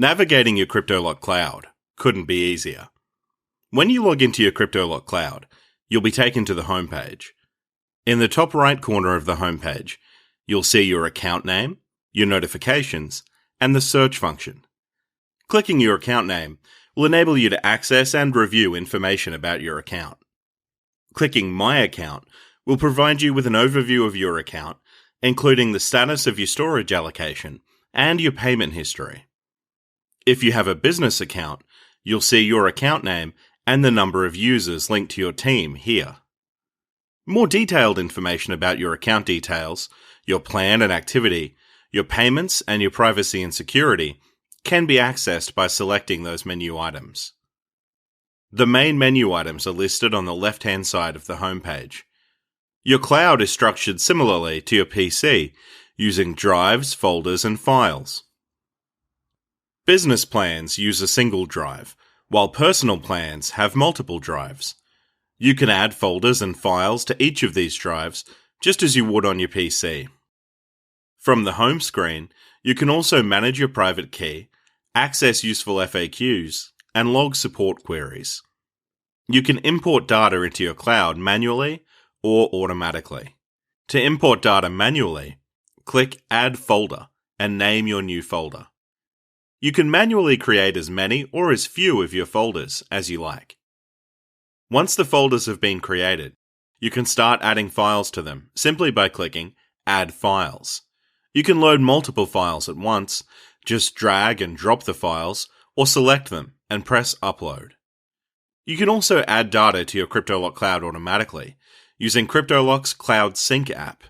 Navigating your Cryptoloc cloud couldn't be easier. When you log into your Cryptoloc cloud, you'll be taken to the homepage. In the top right corner of the homepage, you'll see your account name, your notifications, and the search function. Clicking your account name will enable you to access and review information about your account. Clicking My Account will provide you with an overview of your account, including the status of your storage allocation and your payment history. If you have a business account, you'll see your account name and the number of users linked to your team here. More detailed information about your account details, your plan and activity, your payments, and your privacy and security can be accessed by selecting those menu items. The main menu items are listed on the left-hand side of the homepage. Your cloud is structured similarly to your PC, using drives, folders, and files. Business plans use a single drive, while personal plans have multiple drives. You can add folders and files to each of these drives, just as you would on your PC. From the home screen, you can also manage your private key, access useful FAQs, and log support queries. You can import data into your cloud manually or automatically. To import data manually, click Add Folder and name your new folder. You can manually create as many or as few of your folders as you like. Once the folders have been created, you can start adding files to them simply by clicking Add Files. You can load multiple files at once, just drag and drop the files, or select them and press Upload. You can also add data to your Cryptoloc cloud automatically using Cryptoloc's Cloud Sync app.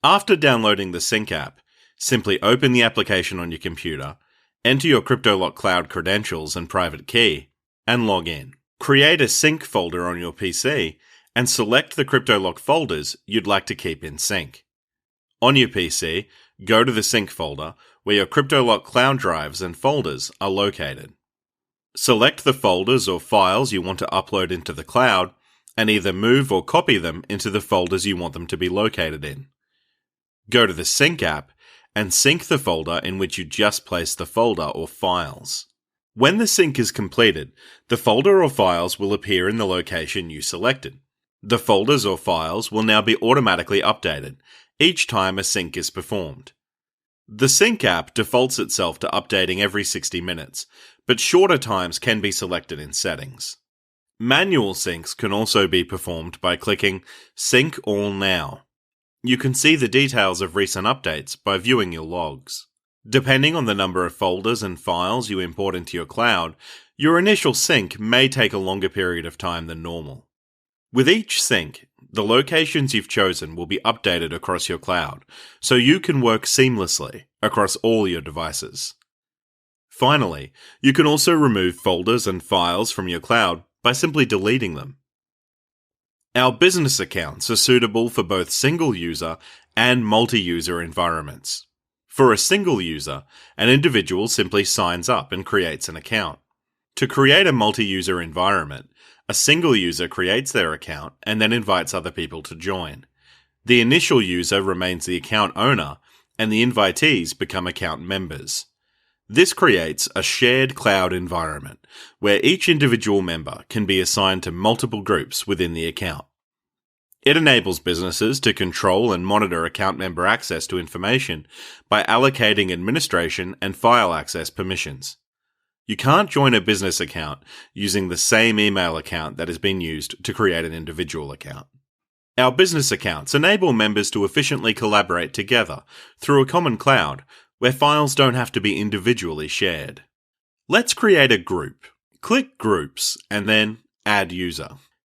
After downloading the Sync app, simply open the application on your computer, enter your Cryptoloc cloud credentials and private key, and log in. Create a sync folder on your PC and select the Cryptoloc folders you'd like to keep in sync. On your PC, go to the sync folder where your Cryptoloc cloud drives and folders are located. Select the folders or files you want to upload into the cloud and either move or copy them into the folders you want them to be located in. Go to the Sync app and sync the folder in which you just placed the folder or files. When the sync is completed, the folder or files will appear in the location you selected. The folders or files will now be automatically updated each time a sync is performed. The Sync app defaults itself to updating every 60 minutes, but shorter times can be selected in settings. Manual syncs can also be performed by clicking Sync All Now. You can see the details of recent updates by viewing your logs. Depending on the number of folders and files you import into your cloud, your initial sync may take a longer period of time than normal. With each sync, the locations you've chosen will be updated across your cloud, so you can work seamlessly across all your devices. Finally, you can also remove folders and files from your cloud by simply deleting them. Our business accounts are suitable for both single-user and multi-user environments. For a single user, an individual simply signs up and creates an account. To create a multi-user environment, a single user creates their account and then invites other people to join. The initial user remains the account owner, and the invitees become account members. This creates a shared cloud environment, where each individual member can be assigned to multiple groups within the account. It enables businesses to control and monitor account member access to information by allocating administration and file access permissions. You can't join a business account using the same email account that has been used to create an individual account. Our business accounts enable members to efficiently collaborate together through a common cloud where files don't have to be individually shared. Let's create a group. Click Groups and then Add User.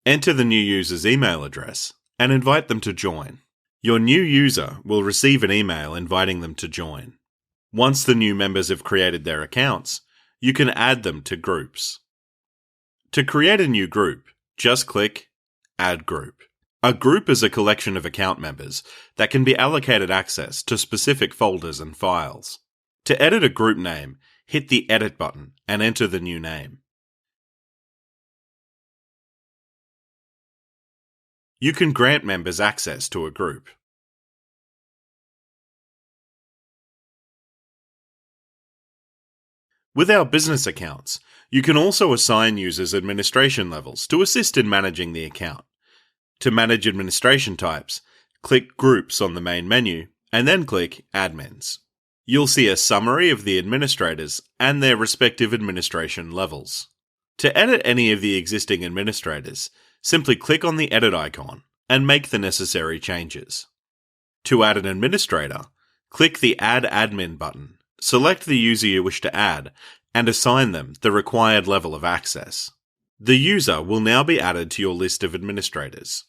Enter the new user's email address and invite them to join. Your new user will receive an email inviting them to join. Once the new members have created their accounts, you can add them to groups. To create a new group, just click Add Group. A group is a collection of account members that can be allocated access to specific folders and files. To edit a group name, hit the Edit button and enter the new name. You can grant members access to a group. With our business accounts, you can also assign users administration levels to assist in managing the account. To manage administration types, click Groups on the main menu and then click Admins. You'll see a summary of the administrators and their respective administration levels. To edit any of the existing administrators, simply click on the edit icon and make the necessary changes. To add an administrator, click the Add Admin button, select the user you wish to add, and assign them the required level of access. The user will now be added to your list of administrators.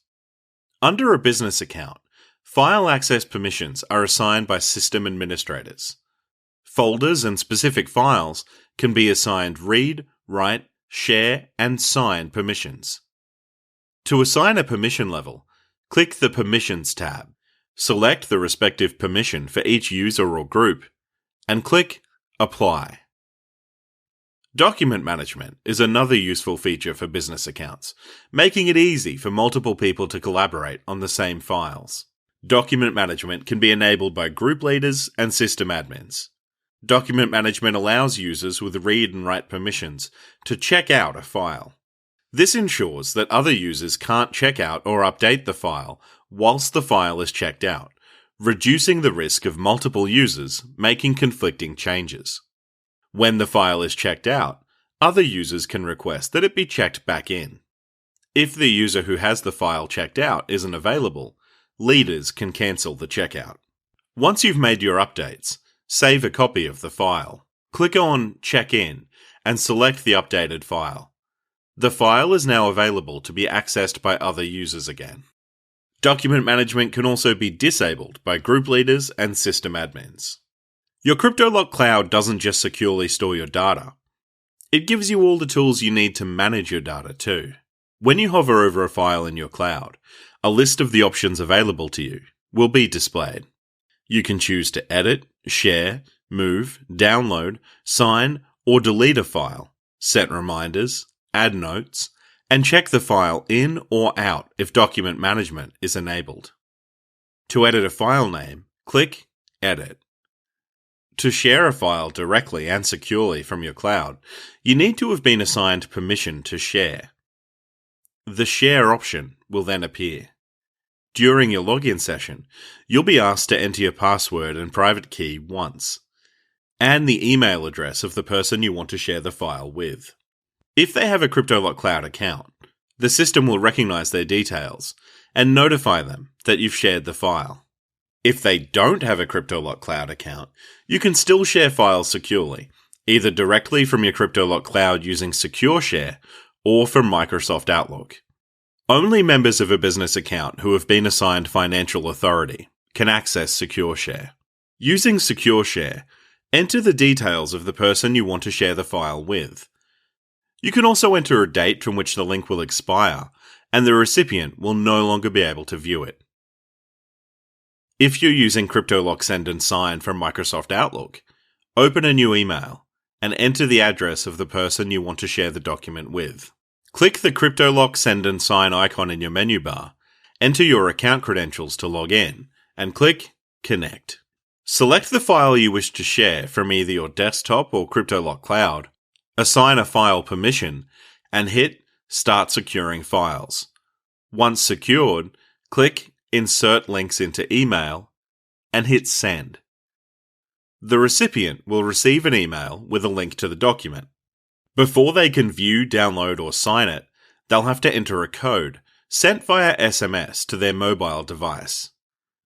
Under a business account, file access permissions are assigned by system administrators. Folders and specific files can be assigned read, write, share, and sign permissions. To assign a permission level, click the Permissions tab, select the respective permission for each user or group, and click Apply. Document management is another useful feature for business accounts, making it easy for multiple people to collaborate on the same files. Document management can be enabled by group leaders and system admins. Document management allows users with read and write permissions to check out a file. This ensures that other users can't check out or update the file whilst the file is checked out, reducing the risk of multiple users making conflicting changes. When the file is checked out, other users can request that it be checked back in. If the user who has the file checked out isn't available, leaders can cancel the checkout. Once you've made your updates, save a copy of the file. Click on Check In and select the updated file. The file is now available to be accessed by other users again. Document management can also be disabled by group leaders and system admins. Your Cryptoloc Cloud doesn't just securely store your data. It gives you all the tools you need to manage your data too. When you hover over a file in your cloud, a list of the options available to you will be displayed. You can choose to edit, share, move, download, sign, or delete a file, set reminders, add notes, and check the file in or out if document management is enabled. To edit a file name, click Edit. To share a file directly and securely from your cloud, you need to have been assigned permission to share. The Share option will then appear. During your login session, you'll be asked to enter your password and private key once, and the email address of the person you want to share the file with. If they have a Cryptoloc Cloud account, the system will recognize their details and notify them that you've shared the file. If they don't have a Cryptoloc Cloud account, you can still share files securely, either directly from your Cryptoloc Cloud using Secure Share or from Microsoft Outlook. Only members of a business account who have been assigned financial authority can access Secure Share. Using Secure Share, enter the details of the person you want to share the file with. You can also enter a date from which the link will expire, and the recipient will no longer be able to view it. If you're using Cryptoloc Send and Sign from Microsoft Outlook, open a new email and enter the address of the person you want to share the document with. Click the Cryptoloc Send and Sign icon in your menu bar, enter your account credentials to log in, and click Connect. Select the file you wish to share from either your desktop or Cryptoloc Cloud, assign a file permission, and hit Start Securing Files. Once secured, click Insert Links into Email, and hit Send. The recipient will receive an email with a link to the document. Before they can view, download, or sign it, they'll have to enter a code sent via SMS to their mobile device.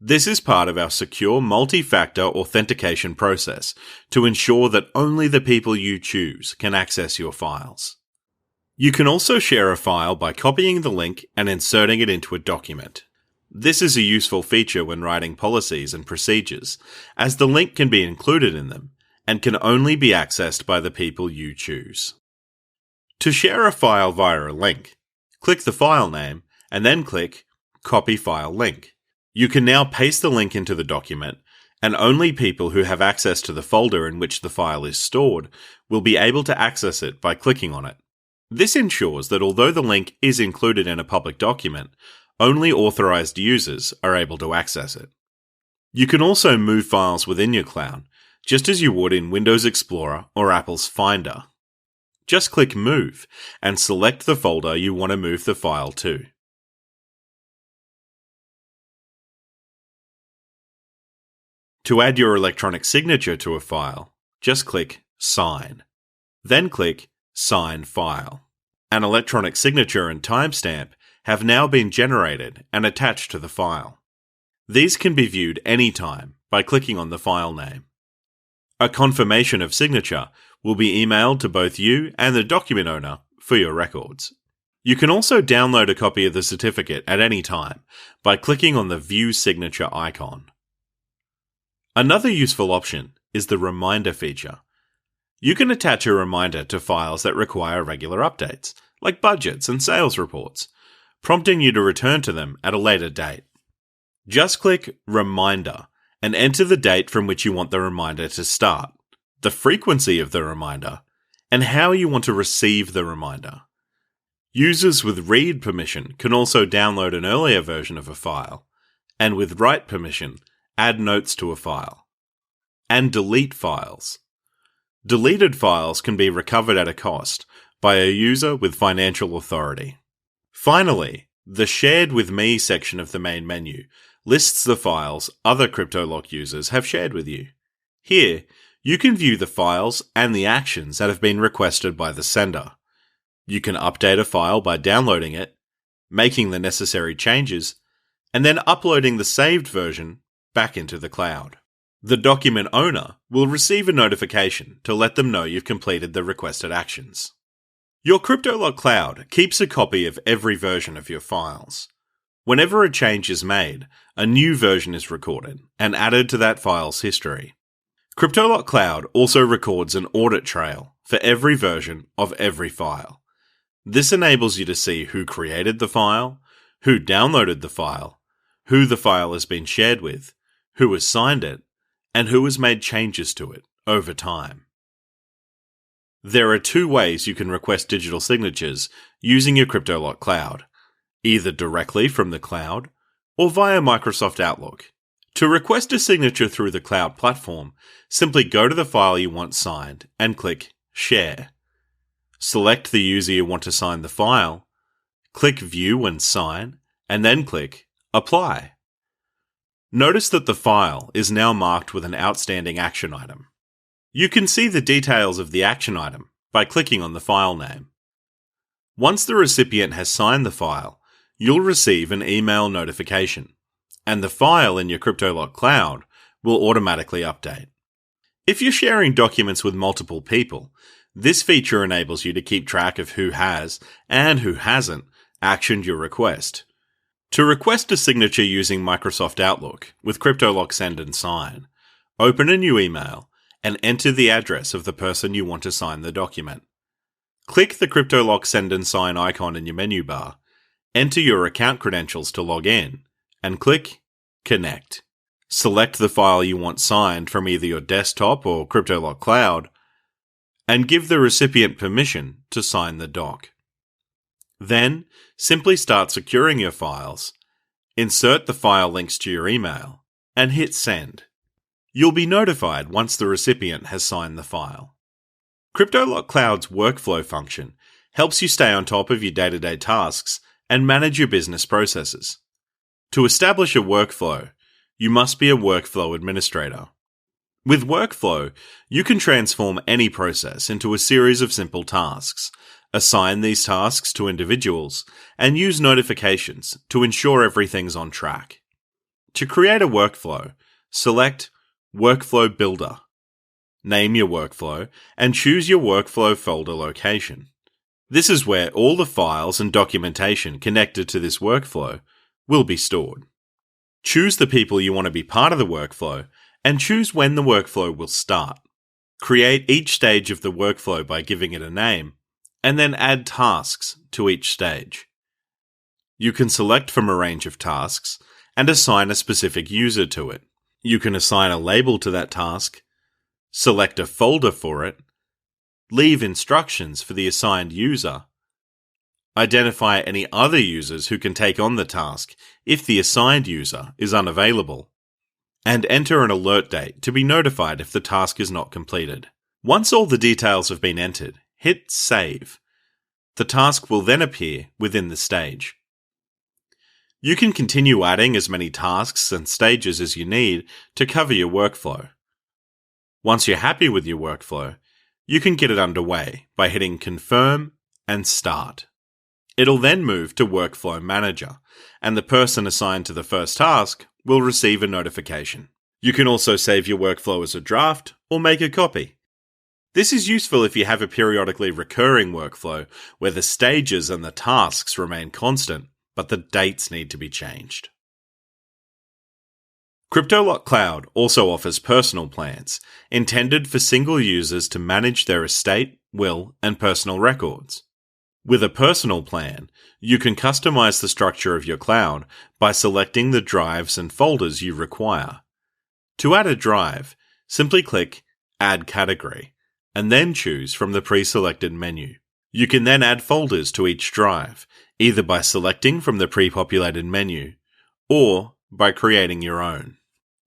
This is part of our secure multi-factor authentication process to ensure that only the people you choose can access your files. You can also share a file by copying the link and inserting it into a document. This is a useful feature when writing policies and procedures, as the link can be included in them and can only be accessed by the people you choose. To share a file via a link, click the file name and then click Copy File Link. You can now paste the link into the document, and only people who have access to the folder in which the file is stored will be able to access it by clicking on it. This ensures that although the link is included in a public document, only authorized users are able to access it. You can also move files within your cloud, just as you would in Windows Explorer or Apple's Finder. Just click Move and select the folder you want to move the file to. To add your electronic signature to a file, just click Sign. Then click Sign File. An electronic signature and timestamp have now been generated and attached to the file. These can be viewed anytime by clicking on the file name. A confirmation of signature will be emailed to both you and the document owner for your records. You can also download a copy of the certificate at any time by clicking on the View Signature icon. Another useful option is the Reminder feature. You can attach a reminder to files that require regular updates, like budgets and sales reports, prompting you to return to them at a later date. Just click Reminder and enter the date from which you want the reminder to start, the frequency of the reminder, and how you want to receive the reminder. Users with read permission can also download an earlier version of a file, and with write permission, add notes to a file. And delete files. Deleted files can be recovered at a cost by a user with financial authority. Finally, the Shared with Me section of the main menu lists the files other Cryptoloc users have shared with you. Here, you can view the files and the actions that have been requested by the sender. You can update a file by downloading it, making the necessary changes, and then uploading the saved version back into the cloud. The document owner will receive a notification to let them know you've completed the requested actions. Your Cryptoloc cloud keeps a copy of every version of your files. Whenever a change is made, a new version is recorded and added to that file's history. Cryptoloc Cloud also records an audit trail for every version of every file. This enables you to see who created the file, who downloaded the file, who the file has been shared with, who has signed it, and who has made changes to it over time. There are two ways you can request digital signatures using your Cryptoloc cloud, either directly from the cloud or via Microsoft Outlook. To request a signature through the cloud platform, simply go to the file you want signed and click Share. Select the user you want to sign the file, click View and Sign, and then click Apply. Notice that the file is now marked with an outstanding action item. You can see the details of the action item by clicking on the file name. Once the recipient has signed the file, you'll receive an email notification, and the file in your Cryptoloc cloud will automatically update. If you're sharing documents with multiple people, this feature enables you to keep track of who has and who hasn't actioned your request. To request a signature using Microsoft Outlook with Cryptoloc Send and Sign, open a new email and enter the address of the person you want to sign the document. Click the Cryptoloc Send and Sign icon in your menu bar, enter your account credentials to log in, and click Connect. Select the file you want signed from either your desktop or Cryptoloc Cloud, and give the recipient permission to sign the doc. Then, simply start securing your files, insert the file links to your email, and hit Send. You'll be notified once the recipient has signed the file. Cryptoloc Cloud's workflow function helps you stay on top of your day-to-day tasks and manage your business processes. To establish a workflow, you must be a workflow administrator. With workflow, you can transform any process into a series of simple tasks, assign these tasks to individuals, and use notifications to ensure everything's on track. To create a workflow, select Workflow Builder. Name your workflow and choose your workflow folder location. This is where all the files and documentation connected to this workflow will be stored. Choose the people you want to be part of the workflow and choose when the workflow will start. Create each stage of the workflow by giving it a name, and then add tasks to each stage. You can select from a range of tasks and assign a specific user to it. You can assign a label to that task, select a folder for it, leave instructions for the assigned user, identify any other users who can take on the task if the assigned user is unavailable, and enter an alert date to be notified if the task is not completed. Once all the details have been entered, hit Save. The task will then appear within the stage. You can continue adding as many tasks and stages as you need to cover your workflow. Once you're happy with your workflow, you can get it underway by hitting Confirm and Start. It'll then move to Workflow Manager, and the person assigned to the first task will receive a notification. You can also save your workflow as a draft or make a copy. This is useful if you have a periodically recurring workflow where the stages and the tasks remain constant, but the dates need to be changed. Cryptoloc Cloud also offers personal plans, intended for single users to manage their estate, will, and personal records. With a personal plan, you can customize the structure of your cloud by selecting the drives and folders you require. To add a drive, simply click Add Category, and then choose from the pre-selected menu. You can then add folders to each drive, either by selecting from the pre-populated menu, or by creating your own.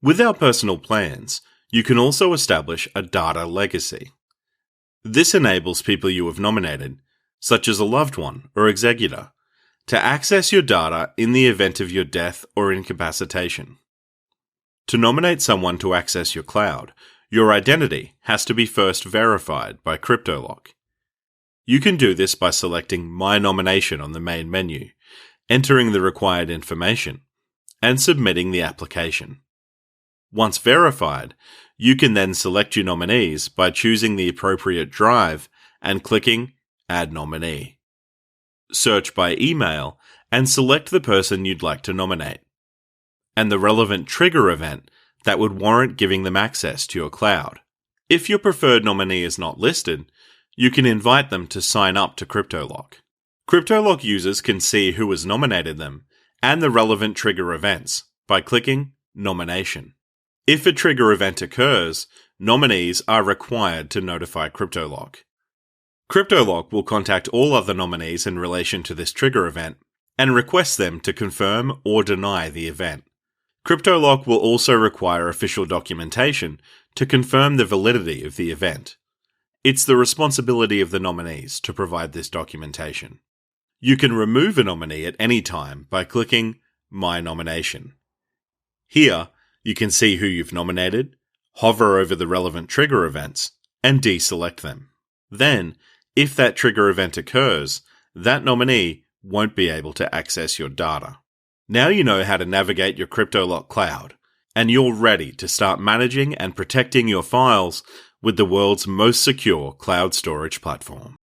With our personal plans, you can also establish a data legacy. This enables people you have nominated, such as a loved one or executor, to access your data in the event of your death or incapacitation. To nominate someone to access your cloud, your identity has to be first verified by Cryptoloc. You can do this by selecting My Nomination on the main menu, entering the required information, and submitting the application. Once verified, you can then select your nominees by choosing the appropriate drive and clicking Add Nominee. Search by email and select the person you'd like to nominate, and the relevant trigger event that would warrant giving them access to your cloud. If your preferred nominee is not listed, you can invite them to sign up to Cryptoloc. Cryptoloc users can see who has nominated them and the relevant trigger events by clicking Nomination. If a trigger event occurs, nominees are required to notify Cryptoloc. Cryptoloc will contact all other nominees in relation to this trigger event and request them to confirm or deny the event. Cryptoloc will also require official documentation to confirm the validity of the event. It's the responsibility of the nominees to provide this documentation. You can remove a nominee at any time by clicking My Nomination. Here, you can see who you've nominated, hover over the relevant trigger events, and deselect them. Then, if that trigger event occurs, that nominee won't be able to access your data. Now you know how to navigate your Cryptoloc cloud, and you're ready to start managing and protecting your files with the world's most secure cloud storage platform.